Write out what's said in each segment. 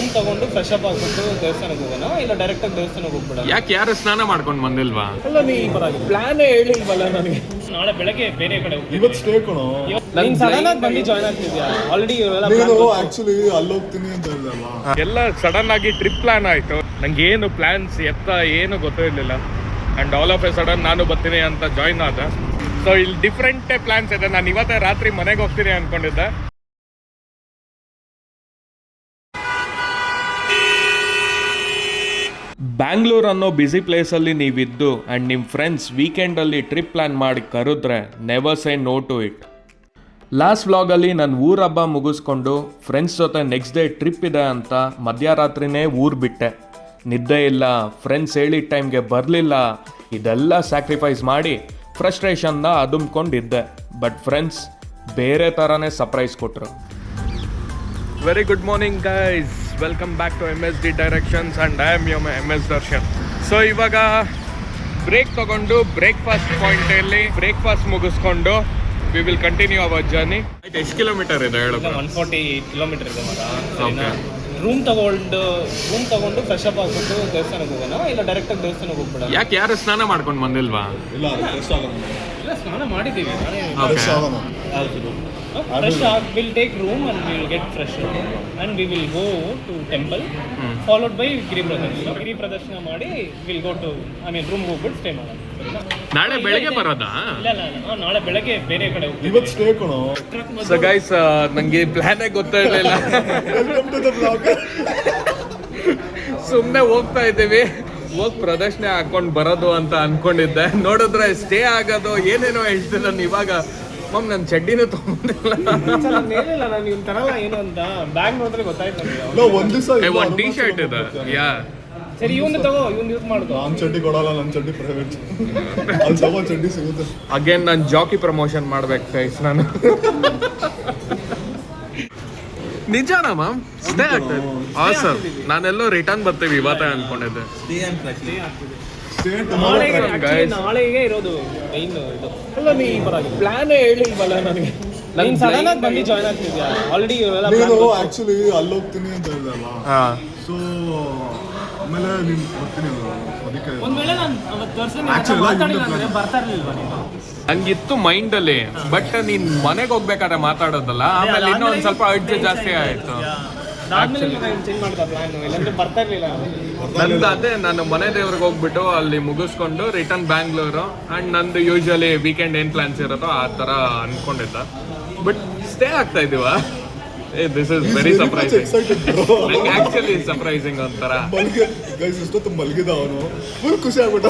Room ತಗೊಂಡು fresh up ಆಗ್ಬಿಟ್ಟು ದೇವಸ್ಥಾನಕ್ಕೆ ಹೋಗೋಣ, ಇಲ್ಲ ಡೈರೆಕ್ಟ್ ಆಗಿ ದೇವಸ್ಥಾನಕ್ಕೆ ಹೋಗ್ಬಿಡೋಣ. ಯಾಕೆ ಯಾರು ಸ್ನಾನ ಮಾಡ್ಕೊಂಡು ಬಂದಿಲ್ವಾ? ಅಲ್ಲ ನೀ ಪ್ಲಾನೇ ಹೇಳಿಲ್ವಲ್ಲ ನನಗೆ. ನಾಳೆ ಬೆಳಗ್ಗೆ ಬೇರೆ ಕಡೆ ಇವತ್ತು ಸ್ಟೇ ಕಣೋ. ನೀನು ಸಡನ್ ಆಗಿ ಬಂದು ಜಾಯ್ನ್ ಆಗ್ತಿದ್ಯಾ? ಆಲ್ರೆಡಿ ಆಕ್ಚುಲಿ ಅಲ್ಲಿ ಹೋಗ್ತೀನಿ ಅಂತ ಹೇಳಿದಲ್ಲ. ಎಲ್ಲ ಸಡನ್ ಆಗಿ ಟ್ರಿಪ್ ಪ್ಲಾನ್ ಆಯ್ತು. ನಂಗೆ ಏನು ಪ್ಲಾನ್ಸ್ ಏನು ಗೊತ್ತಿರಲಿಲ್ಲ. And all of A sudden ನಾನು ಬರ್ತೀನಿ ಅಂತ ಜಾಯ್ನ್ ಆದ. ಸೊ ಇಲ್ಲಿ ಡಿಫ್ರೆಂಟ್ ಪ್ಲಾನ್ಸ್ ಇದೆ. ನಾನು ಇವತ್ತೇ ರಾತ್ರಿ ಮನೆಗೆ ಹೋಗ್ತೀನಿ ಅನ್ಕೊಂಡಿದ್ದೆ. ಬ್ಯಾಂಗ್ಳೂರ್ ಅನ್ನೋ ಬ್ಯುಸಿ ಪ್ಲೇಸಲ್ಲಿ ನೀವಿದ್ದು ಆ್ಯಂಡ್ ನಿಮ್ಮ ಫ್ರೆಂಡ್ಸ್ ವೀಕೆಂಡಲ್ಲಿ ಟ್ರಿಪ್ ಪ್ಲ್ಯಾನ್ ಮಾಡಿ ಕರೆದ್ರೆ never say no to it. Last ವ್ಲಾಗಲ್ಲಿ ನಾನು ಊರ ಹಬ್ಬ ಮುಗಿಸ್ಕೊಂಡು ಫ್ರೆಂಡ್ಸ್ ಜೊತೆ ನೆಕ್ಸ್ಟ್ ಡೇ ಟ್ರಿಪ್ ಇದೆ ಅಂತ ಮಧ್ಯರಾತ್ರಿನೇ ಊರು ಬಿಟ್ಟೆ. ನಿದ್ದೆ ಇಲ್ಲ, ಫ್ರೆಂಡ್ಸ್ ಹೇಳಿದ ಟೈಮ್ಗೆ ಬರಲಿಲ್ಲ, ಇದೆಲ್ಲ ಸ್ಯಾಕ್ರಿಫೈಸ್ ಮಾಡಿ ಫ್ರಸ್ಟ್ರೇಷನ್ನ ಅದುಮ್ಕೊಂಡಿದ್ದೆ. ಬಟ್ ಫ್ರೆಂಡ್ಸ್ ಬೇರೆ ಥರನೇ ಸರ್ಪ್ರೈಸ್ ಕೊಟ್ಟರು. Very good morning guys, welcome back to MSD directions and I am your MS Darshan. So ಇವಾಗ ಬ್ರೇಕ್ ತಗೊಂಡು ಬ್ರೇಕ್ಫಾಸ್ಟ್ ಪಾಯಿಂಟಲ್ಲಿ ಬ್ರೇಕ್ಫಾಸ್ಟ್ ಮುಗಿಸ್ಕೊಂಡು we will continue our journey. ಎಷ್ಟು ಕಿಲೋಮೀಟರ್ ಇದೆ ಹೇಳೋ? 140 ಕಿಲೋಮೀಟರ್ ಇದೆ ಮಗ. ರೂಮ್ ತಗೊಂಡು ಫ್ರೆಶ್ ಅಪ್ ಆಗ್ಬಿಟ್ಟು ದೇವಸ್ಥಾನಕ್ಕೆ ಹೋಗೋಣ, ಇಲ್ಲ ಡೈರೆಕ್ಟ್ ಆಗಿ ದೇವಸ್ಥಾನಕ್ಕೆ ಹೋಗ್ಬಿಡೋಣ. ಯಾಕೆ ಯಾರು ಸ್ನಾನ ಮಾಡ್ಕೊಂಡು ಬಂದಿಲ್ವಾ? ಇಲ್ಲ ಸ್ನಾನ ಮಾಡಿದ್ದೀವಿ. Fresh we'll take room and we'll get fresh and we will go to temple followed by ಗಿರಿ ಪ್ರದರ್ಶನ ಮಾಡಿ we'll go to ರೂಮ್ ಹೋಗ್ಬಿಟ್ಟು ಸ್ಟೇ ಮಾಡೋಣ. ನಾಳೆ ಬೆಳಗ್ಗೆ ಬರೋದಾ? ಇಲ್ಲ ನಾಳೆ ಬೆಳಗ್ಗೆ ಬೇರೆ ಕಡೆ ಹೋಗ್ತೀವಿ. ಇವತ್ತು ಸ್ಟೇ ಕಣೋ. ಸೊ ಗೈಸ್ ನಂಗೆ ಪ್ಲಾನೇ ಗೊತ್ತಿರಲಿಲ್ಲ. ಸುಮ್ಮನೆ ಹೋಗ್ತಾ ಇದ್ದೀವಿ, ಹೋಗಿ ಪ್ರದರ್ಶನ ಹಾಕೊಂಡು ಬರೋದು ಅಂತ ಅನ್ಕೊಂಡಿದ್ದೆ. ನೋಡಿದ್ರೆ ಸ್ಟೇ ಆಗೋದು ಏನೇನೋ ಹೇಳ್ತಿಲ್ಲ. ಇವಾಗ ಮಮ್ ನನ್ನ ಚಡ್ಡಿನೂ ತೊಗೊಂಡಿಲ್ಲ. ಹೇಳಿಲ್ಲ ನಾನು ಇವ್ನು ತರಲ್ಲ ಏನು ಅಂತ. ಬ್ಯಾಗ್ ನೋಡಿದ್ರೆ ಗೊತ್ತಾಯ್ತು ಒಂದು ದಿವಸ ಒಂದು ಟೀ ಶರ್ಟ್ ಇದೆ. ಯಾ ಸರಿ, ಇವನು ತಗೋ, ಇವನು ಯೂಸ್ ಮಾಡೋದು. ನಾನು ಚಡ್ಡಿ ಕೊಡಲ್ಲ, ನನ್ನ ಚಡ್ಡಿ ಪ್ರೈವೇಟ್. ಅಲ್ಲಿ ತಗೋ ಚಡ್ಡಿ ಸಿಗುತ್ತೆ. ಅಗೇನ್ ನಾನು ಜಾಕಿ ಪ್ರಮೋಷನ್ ಮಾಡ್ಬೇಕು ಗೈಸ್ ನಾನು. ನಿಜಾನಾ ಮ್ಯಾಮ್? ಸ್ಟೇ ಆಗ್ತದೆ. ಸರ್ ನಾನೆಲ್ಲೋ ರಿಟರ್ನ್ ಬರ್ತೀವಿ ಇವತ್ತೇ ಅನ್ಕೊಂಡಿದ್ದೆ. ನಾಳೆಗೆ ಇರೋದು ಮೈನ್ ಇದು. ಅಲ್ಲ ನೀ ಪ್ಲಾನೇ ಹೇಳಿಲ್ವಲ್ಲ ನನಗೆ. ನೀನು ಸಡನ್ ಆಗಿ ಬಂದು ಜಾಯ್ನ್ ಆಗ್ತಿದ್ಯಾ? ಆಲ್ರೆಡಿ ಆಕ್ಚುಲಿ ಅಲ್ಲಿ ಹೋಗ್ತೀನಿ ಅಂತ ಹೇಳಿದಲ್ಲ. ಸೊ ಆಮೇಲೆ ನೀನು ಬರ್ತೀನಿ ಅದಕ್ಕೆ. ಒಂದ್ವೇಳೆ ನಾನು ಮಾತಾಡಿಲ್ಲ ಬರ್ತಾ ಇರ್ಲಿಲ್ವಾ ನೀನು? ಹಂಗಿತ್ತು ಮೈಂಡಲ್ಲಿ. ಬಟ್ ನೀನ್ ಮನೆಗೆ ಹೋಗ್ಬೇಕಾದ್ರೆ ಮಾತಾಡೋದಲ್ಲ, ಆಮೇಲೆ ಇನ್ನೂ ಒಂದ್ ಸ್ವಲ್ಪ ಅಡ್ಜ್ ಜಾಸ್ತಿ ಆಯ್ತು. ಚೇಂಜ್ ಮಾಡ್ತಾ ಪ್ಲಾನ್, ಇಲ್ಲಾಂದ್ರೆ ಬರ್ತಾ ಇರ್ಲಿಲ್ಲ. ನಂದು ಅದೇ, ನಾನು ಮನೆ ದೇವ್ರಿಗೆ ಹೋಗ್ಬಿಟ್ಟು ಅಲ್ಲಿ ಮುಗಿಸ್ಕೊಂಡು ರಿಟರ್ನ್ ಬ್ಯಾಂಗ್ಳೂರು. ಅಂಡ್ ನಂದು ಯೂಶಲಿ ವೀಕೆಂಡ್ ಏನ್ ಪ್ಲಾನ್ಸ್ ಇರೋದೋ ಆ ತರ ಅನ್ಕೊಂಡಿದ್ದ. ಬಟ್ ಸ್ಟೇ ಆಗ್ತಾ ಇದೀವ. This is very surprising. ನಂಗೆ ಆಕ್ಚುಲಿ ಸರ್ಪ್ರೈಸಿಂಗ್ ಒಂಥರ. ಇಷ್ಟೊತ್ತು ಮಲಗಿದ ಅವನು ಫುಲ್ ಖುಷಿ ಆಗ್ಬಿಟ್ಟು.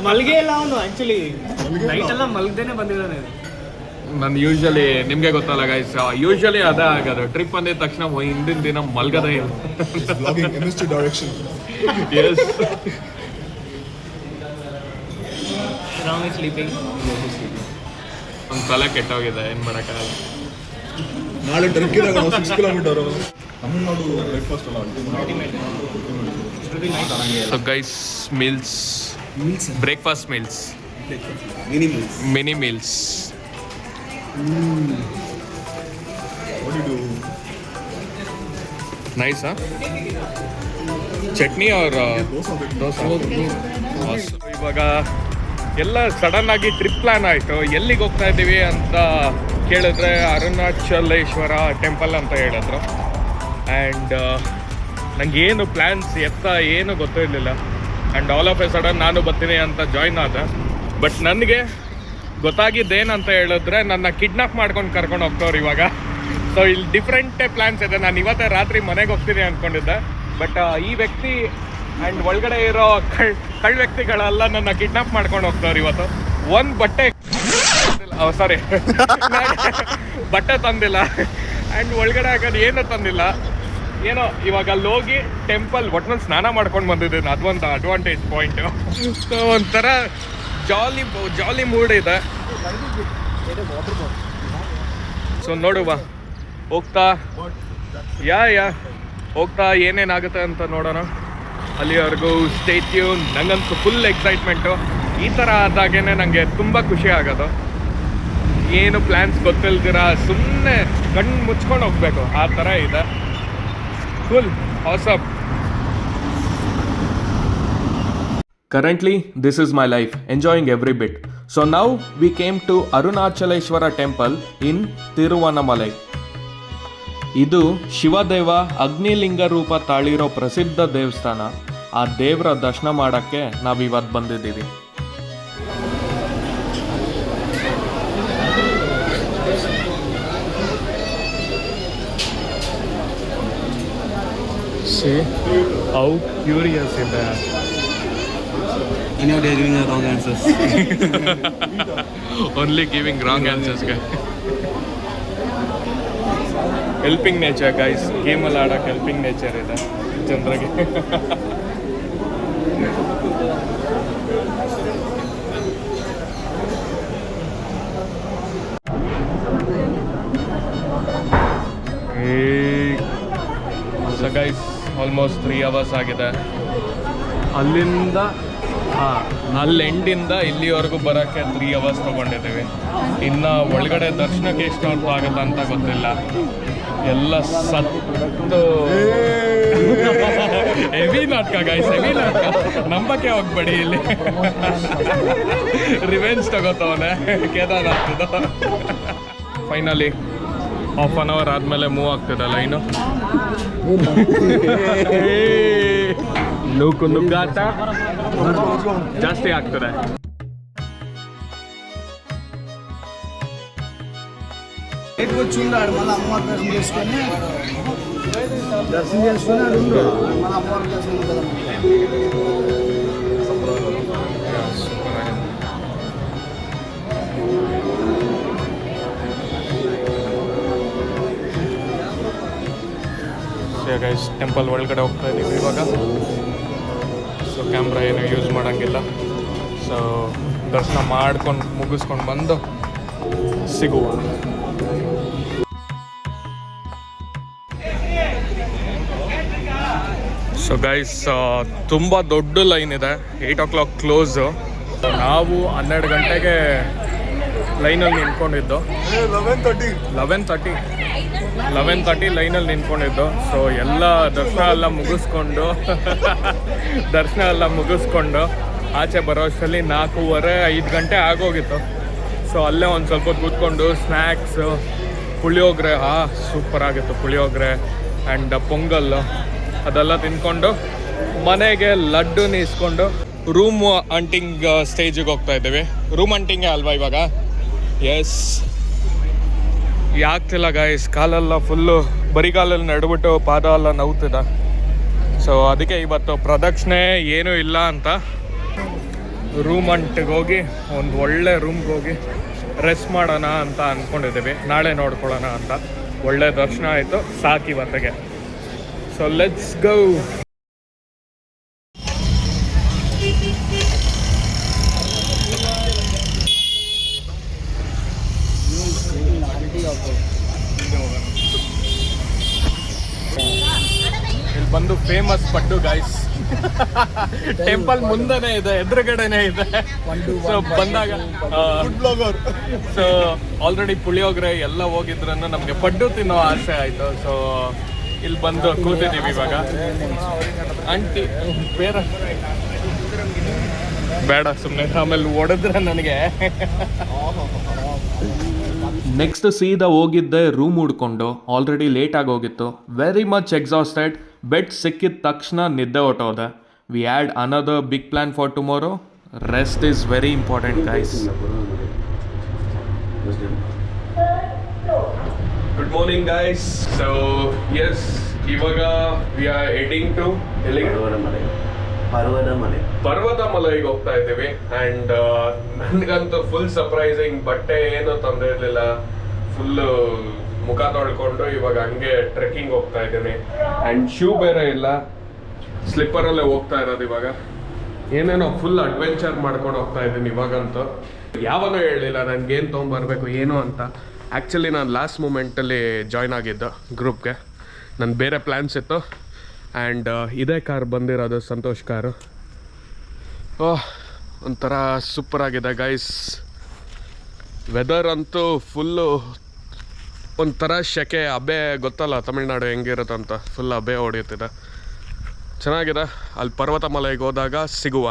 ಮಲ್ಗೆ ಇಲ್ಲ ಅವನು, ಆಕ್ಚುಲಿ ನೈಟ್ ಎಲ್ಲ ಮಲ್ಗದೇನೆ ಬಂದಿದ್ದಾನೆ. ನಾನು ಯೂಶಲಿ ನಿಮ್ಗೆ ಗೊತ್ತಲ್ಲ ಗೈಸ್, ಯೂಶಲಿ ಅದೇ ಆಗೋದು. ಟ್ರಿಪ್ ಅಂದಿದ ತಕ್ಷಣ ಹಿಂದಿನ ದಿನ ಮಲ್ಗದೇ ಇಲ್ಲ. MSD direction. Yes, sleeping. ಒಂದು ತಲೆ ಕೆಟ್ಟೋಗಿದೆ, ಏನು ಮಾಡೋಕ್ಕಾಗಲ್ಲ. ನಾಳೆ ಟ್ರೆಕ್ ಇದೆ 6 ಕಿಲೋಮೀಟರು. ತಮಿಳ್ನಾಡು ಬ್ರೇಕ್ಫಾಸ್ಟ್ ಅಲ್ಲ. So guys, meals, breakfast meals, mini meals. What do you do? Nice, huh? Chutney or dosa. ಇವಾಗ ಎಲ್ಲ ಸಡನ್ ಆಗಿ ಟ್ರಿಪ್ ಪ್ಲಾನ್ ಆಯಿತು. ಎಲ್ಲಿಗೆ ಹೋಗ್ತಾ ಇದ್ದೀವಿ ಅಂತ ಕೇಳಿದ್ರೆ ಅರುಣಾಚಲೇಶ್ವರ ಟೆಂಪಲ್ ಅಂತ ಹೇಳಿದ್ರು. ಆ್ಯಂಡ್ ನನಗೇನು ಪ್ಲ್ಯಾನ್ಸ್ ಏನು ಗೊತ್ತಿರಲಿಲ್ಲ. And all of A sudden ನಾನು ಬರ್ತೀನಿ ಅಂತ ಜಾಯ್ನ್ ಆದ. ಬಟ್ ನನಗೆ ಗೊತ್ತಾಗಿದ್ದೇನಂತ ಹೇಳಿದ್ರೆ ನನ್ನ ಕಿಡ್ನಾಪ್ ಮಾಡ್ಕೊಂಡು ಕರ್ಕೊಂಡು ಹೋಗ್ತವ್ರು ಇವಾಗ. ಸೊ ಇಲ್ಲಿ ಡಿಫ್ರೆಂಟೇ ಪ್ಲ್ಯಾನ್ಸ್ ಇದೆ. ನಾನು ಇವತ್ತೇ ರಾತ್ರಿ ಮನೆಗೆ ಹೋಗ್ತೀನಿ ಅಂದ್ಕೊಂಡಿದ್ದೆ. ಬಟ್ ಈ ವ್ಯಕ್ತಿ ಆ್ಯಂಡ್ ಒಳಗಡೆ ಇರೋ ಕಳ್ಳ ವ್ಯಕ್ತಿಗಳೆಲ್ಲ ನನ್ನ ಕಿಡ್ನಾಪ್ ಮಾಡ್ಕೊಂಡು ಹೋಗ್ತವ್ರು ಇವತ್ತು. ಒಂದು ಬಟ್ಟೆ ಸಾರಿ ಬಟ್ಟೆ ತಂದಿಲ್ಲ ಆ್ಯಂಡ್ ಒಳಗಡೆ ಹಾಕೋದು ಏನೂ ತಂದಿಲ್ಲ. ಏನೋ ಇವಾಗ ಅಲ್ಲಿ ಹೋಗಿ ಟೆಂಪಲ್ ಒಟ್ಟಿನಲ್ಲಿ ಸ್ನಾನ ಮಾಡ್ಕೊಂಡು ಬಂದಿದ್ದೀನಿ. ಅದೊಂದು ಅಡ್ವಾಂಟೇಜ್ ಪಾಯಿಂಟು. ಸೊ ಒಂಥರ ಜಾಲಿ ಮೂಡ್ ಇದೆ. ಸೊ ನೋಡುವ ಹೋಗ್ತಾ ಹೋಗ್ತಾ ಏನೇನಾಗುತ್ತೆ ಅಂತ ನೋಡೋಣ. ಅಲ್ಲಿವರೆಗೂ ಸ್ಟೇ ಟ್ಯೂನ್. ನಂಗಂತೂ ಫುಲ್ ಎಕ್ಸೈಟ್ಮೆಂಟು. ಈ ಥರ ಆದಾಗೇ ನನಗೆ ತುಂಬ ಖುಷಿ ಆಗೋದು. ಏನು ಪ್ಲ್ಯಾನ್ಸ್ ಗೊತ್ತಿಲ್ದಿರ ಸುಮ್ಮನೆ ಕಣ್ಣು ಮುಚ್ಕೊಂಡು ಹೋಗ್ಬೇಕು, ಆ ಥರ ಇದೆ. Cool. Awesome. Currently, this is my life, enjoying every bit. So now we came to Arunachaleshwara temple in Tiruvannamalai. ಇದು ಶಿವದೇವ ಅಗ್ನಿಲಿಂಗ ರೂಪ ತಾಳಿರೋ ಪ್ರಸಿದ್ಧ ದೇವಸ್ಥಾನ. ಆ ದೇವರ ದರ್ಶನ ಮಾಡೋಕ್ಕೆ ನಾವಿವತ್ತು ಬಂದಿದ್ದೀವಿ. See how curious it is. You know they're giving the wrong answers. Only giving wrong answers, guys. Helping nature, guys. Game ಅಲ್ಲಿ ಆಡೋಕೆ ಹೆಲ್ಪಿಂಗ್ ನೇಚರ್ ಇದೆ ಜನರಿಗೆ. ಸೊ ಗೈಸ್ ಆಲ್ಮೋಸ್ಟ್ 3 hours ಆಗಿದೆ. ಅಲ್ಲಿಂದ ಅಲ್ಲಿ ಎಂಡಿಂದ ಇಲ್ಲಿವರೆಗೂ ಬರೋಕ್ಕೆ 3 hours ತೊಗೊಂಡಿದ್ದೀವಿ. ಇನ್ನು ಒಳಗಡೆ ದರ್ಶನಕ್ಕೆ ಎಷ್ಟು ಹೊತ್ತು ಆಗುತ್ತೆ ಅಂತ ಗೊತ್ತಿಲ್ಲ. ಎಲ್ಲ ಸತ್ತು ಹೆವಿ ನಾಟಕ ಗೈಸ್, ಹೆವಿ ನಾಟಕ. ನಂಬಕ್ಕೆ ಹೋಗ್ಬೇಡಿ, ಇಲ್ಲಿ ರಿವೆಂಜ್ ತಗೋತವನೆ ಕೇದಾರ್ನಾಥ್ದು. ಫೈನಲಿ ½ hour ಆದಮೇಲೆ ಮೂವ್ ಆಗ್ತದೆ ಲೈನು. ನೂಕು ನುಗ್ಗಾಟ ಜಾಸ್ತಿ ಆಗ್ತದೆ. మళ్ళీ అమ్మవారి దర్శనం చేసుకొని అది ఉండు మళ్ళీ అమ్మవారి దర్శనం కదా. ಗೈಸ್ ಟೆಂಪಲ್ ಒಳಗಡೆ ಹೋಗ್ತಾ ಇದ್ದೀವಿ ಇವಾಗ. ಸೊ ಕ್ಯಾಮ್ರಾ ಏನು ಯೂಸ್ ಮಾಡೋಂಗಿಲ್ಲ. ಸೊ ದರ್ಶನ ಮಾಡ್ಕೊಂಡು ಮುಗಿಸ್ಕೊಂಡು ಬಂದು ಸಿಗುವ. ಸೊ ಗೈಸ್ ತುಂಬ ದೊಡ್ಡ ಲೈನ್ ಇದೆ. 8 o'clock ಕ್ಲೋಸು. ನಾವು 12 ಗಂಟೆಗೆ ಲೈನಲ್ಲಿ ನಿಂತ್ಕೊಂಡಿದ್ದು. 11:30 ಲೈನಲ್ಲಿ ನಿಂತ್ಕೊಂಡಿದ್ದು. ಸೊ ಎಲ್ಲ ದರ್ಶನ ಎಲ್ಲ ಮುಗಿಸ್ಕೊಂಡು ಆಚೆ ಬರೋ ಅಷ್ಟರಲ್ಲಿ 4:30-5 ಗಂಟೆ ಆಗೋಗಿತ್ತು. ಸೊ ಅಲ್ಲೇ ಒಂದು ಸ್ವಲ್ಪ ಹೊತ್ತು ಕೂತ್ಕೊಂಡು ಸ್ನ್ಯಾಕ್ಸು, ಪುಳಿಯೋಗರೆ, ಸೂಪರ್ ಆಗಿತ್ತು ಪುಳಿಯೋಗರೆ ಆ್ಯಂಡ್ ಪೊಂಗಲ್ಲು ಅದೆಲ್ಲ ತಿನ್ಕೊಂಡು ಮನೆಗೆ ಲಡ್ಡು ಇಸ್ಕೊಂಡು ರೂಮ್ ಅಂಟಿಂಗ್ ಸ್ಟೇಜಿಗೆ ಹೋಗ್ತಾ ಇದ್ದೀವಿ. ರೂಮ್ ಅಂಟಿಂಗೇ ಅಲ್ವಾ ಇವಾಗ? ಎಸ್. ಯಾಗ್ತಿಲ್ಲ ಗಾಯ್ಸ್, ಕಾಲೆಲ್ಲ ಫುಲ್ಲು ಬರಿಗಾಲಲ್ಲಿ ನಡ್ಬಿಟ್ಟು ಪಾದ ಎಲ್ಲ ನೋವ್ತಿದೆ. ಸೊ ಅದಕ್ಕೆ ಇವತ್ತು ಪ್ರದಕ್ಷಿಣೆ ಏನೂ ಇಲ್ಲ ಅಂತ ರೂಮ್ ಅಂಟಿಗೆ ಹೋಗಿ ಒಂದು ಒಳ್ಳೆ ರೂಮ್ಗೆ ಹೋಗಿ ರೆಸ್ಟ್ ಮಾಡೋಣ ಅಂತ ಅಂದ್ಕೊಂಡಿದ್ದೀವಿ. ನಾಳೆ ನೋಡ್ಕೊಳ್ಳೋಣ ಅಂತ. ಒಳ್ಳೆ ದರ್ಶನ ಆಯಿತು, ಸಾಕು ಇವತ್ತಿಗೆ. So let's go. ಇಲ್ಲಿ ಬಂದು ಫೇಮಸ್ ಪಡ್ಡು ಗಾಯ್ಸ್. ಟೆಂಪಲ್ ಮುಂದೆನೇ ಇದೆ, ಎದುರುಗಡೆನೇ ಇದೆ. ಸೊ ಬಂದಾಗ ಸೊ ಆಲ್ರೆಡಿ ಪುಳಿಯೋಗರೆ ಎಲ್ಲ ಹೋಗಿದ್ರೂ ನಮಗೆ ಪಡ್ಡು ತಿನ್ನೋ ಆಸೆ ಆಯಿತು. ಸೊ ಇಲ್ಲಿ ಬಂದು ಕೂತಿದ್ದೀವಿ ಇವಾಗ. ಆಂಟಿ ಬೇರೆ ಬೇಡ ಸುಮ್ಮನೆ, ಆಮೇಲೆ ಹೊಡೆದ್ರೆ ನನಗೆ. ನೆಕ್ಸ್ಟ್ ಸೀದಾ ಹೋಗಿದ್ದೆ ರೂಮ್ ಹುಡ್ಕೊಂಡು. ಆಲ್ರೆಡಿ ಲೇಟ್ ಆಗೋಗಿತ್ತು. Very much exhausted. ಬೆಡ್ ಸಿಕ್ಕಿದ ತಕ್ಷಣ ನಿದ್ದೆ ಹೊಟ್ಟೋದೆ. We had another big plan for tomorrow. Rest is very important guys. Good morning guys. So yes, ಇವಾಗ ವಿ ಆರ್ ಹೆಡಿಂಗ್ ಟು ಪರ್ವತಮಲೈಗೆ ಹೋಗ್ತಾ ಇದ್ದೀವಿ. ಆ್ಯಂಡ್ ನನಗಂತೂ ಫುಲ್ ಸರ್ಪ್ರೈಸಿಂಗ್. ಬಟ್ಟೆ ಏನೂ ತೊಂದರೆ ಇರಲಿಲ್ಲ. ಫುಲ್ಲು ಮುಖ ತೊಳ್ಕೊಂಡು ಇವಾಗ ಹಂಗೆ ಟ್ರೆಕ್ಕಿಂಗ್ ಹೋಗ್ತಾ ಇದ್ದೀನಿ. ಆ್ಯಂಡ್ ಶೂ ಬೇರೆ ಇಲ್ಲ, ಸ್ಲಿಪ್ಪರಲ್ಲೇ ಹೋಗ್ತಾ ಇರೋದು ಇವಾಗ. ಏನೇನೋ ಫುಲ್ ಅಡ್ವೆಂಚರ್ ಮಾಡ್ಕೊಂಡು ಹೋಗ್ತಾ ಇದ್ದೀನಿ ಇವಾಗಂತೂ. ಯಾವನೂ ಹೇಳಲಿಲ್ಲ ನನಗೇನು ತೊಗೊಂಬರ್ಬೇಕು ಏನು ಅಂತ. ಆ್ಯಕ್ಚುಲಿ ನಾನು ಲಾಸ್ಟ್ ಮೂಮೆಂಟಲ್ಲಿ ಜಾಯ್ನ್ ಆಗಿದ್ದು ಗ್ರೂಪ್ಗೆ. ನನ್ನ ಬೇರೆ ಪ್ಲ್ಯಾನ್ಸ್ ಇತ್ತು. ಆ್ಯಂಡ್ ಇದೇ ಕಾರ್ ಬಂದಿರೋದು, ಸಂತೋಷ್ ಕಾರು. ಓಹ್, ಒಂಥರ ಸೂಪರಾಗಿದೆ ಗೈಸ್. ವೆದರ್ ಅಂತೂ ಫುಲ್ಲು ಒಂಥರ ಶೆಕೆ ಹಬೆ ಗೊತ್ತಲ್ಲ ತಮಿಳ್ನಾಡು ಹೆಂಗಿರುತ್ತಂತ, ಫುಲ್ ಹಬೆ ಹೊಡೆಯುತ್ತಿದೆ. ಚೆನ್ನಾಗಿದೆ. ಅಲ್ಲಿ ಪರ್ವತ ಮಲೆಗೆ ಹೋದಾಗ ಸಿಗುವ.